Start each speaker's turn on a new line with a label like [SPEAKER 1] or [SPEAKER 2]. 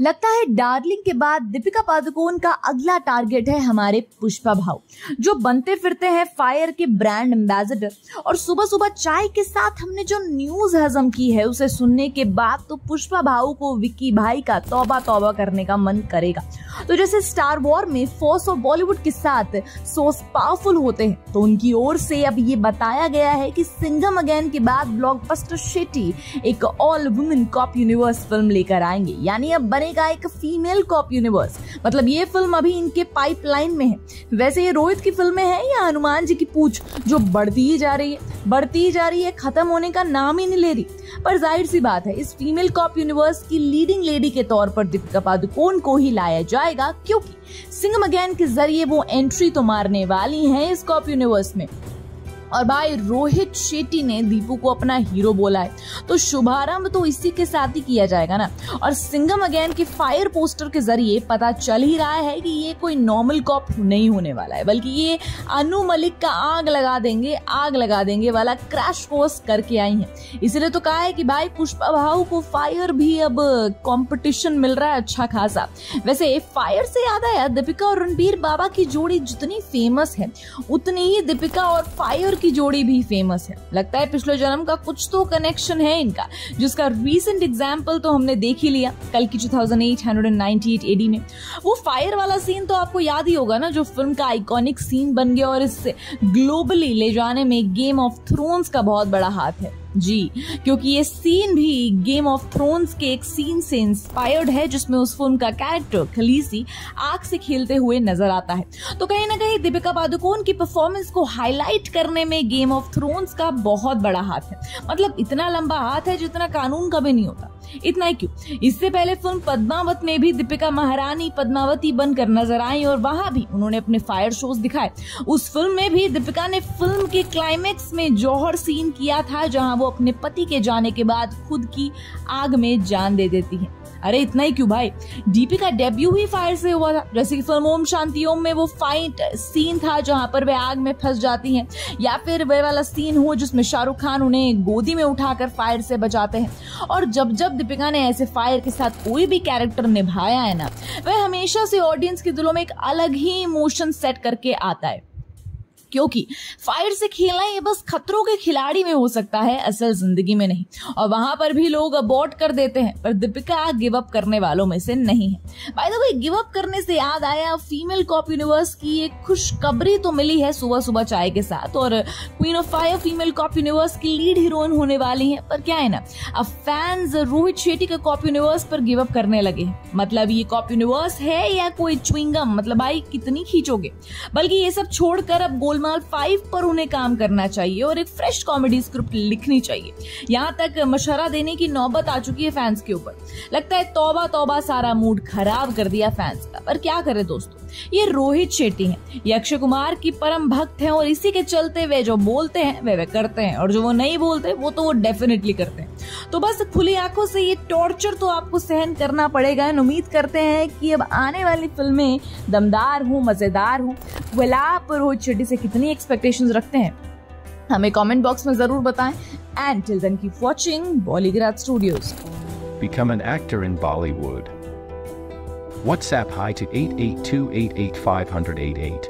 [SPEAKER 1] लगता है डार्लिंग के बाद दीपिका पादुकोण का अगला टारगेट है हमारे पुष्पा भाऊ, जो बनते फिरते हैं फायर के ब्रांड एम्बेसडर। और सुबह सुबह चाय के साथ हमने जो न्यूज हजम की है उसे सुनने के बाद तो पुष्पा भाऊ को विक्की भाई का तौबा तौबा करने का मन करेगा। तो जैसे स्टार वॉर में फोर्स ऑफ बॉलीवुड के साथ सोर्स पावरफुल होते हैं, तो उनकी ओर से अब ये बताया गया है कि सिंघम अगेन के बाद ब्लॉकबस्टर शेट्टी एक all women cop universe film लेकर आएंगे, यानी अब बनेगा एक फीमेल कॉप यूनिवर्स। मतलब ये फिल्म अभी इनके पाइपलाइन में है। वैसे ये रोहित की फिल्में हैं या हनुमान जी की पूछ, जो बढ़ती ही जा रही है, खत्म होने का नाम ही नहीं ले रही। पर जाहिर सी बात है, इस फीमेल कॉप यूनिवर्स की लीडिंग लेडी के तौर पर दीपिका पादुकोण को ही लाया जाएगा, क्योंकि सिंघम अगेन के जरिए वो एंट्री तो मारने वाली हैं इस कॉप यूनिवर्स में। और भाई रोहित शेट्टी ने दीपू को अपना हीरो बोला है, तो शुभारंभ तो इसी के साथ ही किया जाएगा ना। और सिंघम अगेन के फायर पोस्टर के जरिए पता चल ही रहा है कि ये कोई नॉर्मल कॉप नहीं होने वाला है, बल्कि ये अनु मलिक का आग लगा देंगे वाला क्रैश कोर्स करके आई है। इसलिए तो कहा है कि भाई पुष्पा भाऊ को फायर भी अब कंपटीशन मिल रहा है अच्छा खासा। वैसे फायर से याद आया, दीपिका और रणबीर बाबा की जोड़ी जितनी फेमस है उतनी ही दीपिका और फायर की जोड़ी भी फेमस है। लगता है पिछले जन्म का कुछ तो कनेक्शन है इनका, जिसका रीसेंट एग्जांपल तो हमने देख ही लिया कल की 2898 एडी में। वो फायर वाला सीन तो आपको याद ही होगा ना, जो फिल्म का आइकॉनिक सीन बन गया और इससे ग्लोबली ले जाने में गेम ऑफ थ्रोन्स का बहुत बड़ा हाथ है। जी, क्योंकि ये सीन भी गेम ऑफ थ्रोन्स के एक सीन से इंस्पायर्ड है, जिसमें उस फिल्म का कैरेक्टर खलीसी आग से खेलते हुए नजर आता है। तो कहीं ना कहीं दीपिका पादुकोण की परफॉर्मेंस को हाईलाइट करने में गेम ऑफ थ्रोन्स का बहुत बड़ा हाथ है। मतलब इतना लंबा हाथ है जितना कानून का भी नहीं होता। इतना ही क्यों, इससे पहले फिल्म पद्मावत में भी दीपिका महारानी पद्मावती बनकर नजर आई और वहां भी उन्होंने अपने फायर शोज दिखाए। उस फिल्म में भी दीपिका ने फिल्म के क्लाइमेक्स में जौहर सीन किया था, जहां वो अपने पति के जाने के बाद खुद की आग में जान दे देती है। अरे इतना ही क्यों भाई, डीपी का डेब्यू ही फायर से हुआ था। जैसे कि फिल्म ओम शांति ओम में वो फाइट सीन था जहां पर वे आग में फंस जाती हैं, या फिर वे वाला सीन हो जिसमें शाहरुख खान उन्हें गोदी में उठाकर फायर से बचाते हैं। और जब जब दीपिका ने ऐसे फायर के साथ कोई भी कैरेक्टर निभाया है ना, वह हमेशा से ऑडियंस के दिलों में एक अलग ही इमोशन सेट करके आता है। क्योंकि फायर से खेलना ये बस खतरों के खिलाड़ी में हो सकता है, असल जिंदगी में नहीं। और वहां पर भी लोग अबॉर्ट कर देते हैं, पर दीपिका गिव अप करने वालों में से नहीं है। By the way, give up करने से याद आया, फीमेल कॉप यूनिवर्स की एक खुशखबरी तो मिली है सुबह सुबह चाय के साथ, और queen of fire female cop universe की लीड हीरोइन होने वाली है। पर क्या है ना, अब फैंस रोहित शेट्टी का कॉप यूनिवर्स पर गिव अप करने लगे हैं। मतलब ये कॉप यूनिवर्स है या कोई च्युइंगम, मतलब भाई कितनी खींचोगे। बल्कि ये सब छोड़कर अब गोलमाल 5 पर उन्हें काम करना चाहिए और एक फ्रेश कॉमेडी स्क्रिप्ट लिखनी चाहिए। यहाँ तक मशवरा देने की नौबत आ चुकी है फैंस के ऊपर। लगता है तौबा तौबा, सारा मूड खराब कर दिया फैंस का। पर क्या करे दोस्तों, ये रोहित शेट्टी हैं, ये अक्षय कुमार की परम भक्त हैं, और इसी के चलते वे जो बोलते हैं वे करते हैं, और जो वो नहीं बोलते वो तो वो डेफिनेटली करते हैं। तो बस खुली आंखों से ये टॉर्चर तो आपको सहन करना पड़ेगा। उम्मीद करते हैं कि अब आने वाली फिल्में दमदार हो, मजेदार हो। वेल, आप रोहित शेट्टी से कितनी एक्सपेक्टेशंस रखते हैं हमें कमेंट बॉक्स में जरूर बताएं। And till then keep watching Bollygrad studios.
[SPEAKER 2] Become an actor in Bollywood. WhatsApp hi to 8828850088.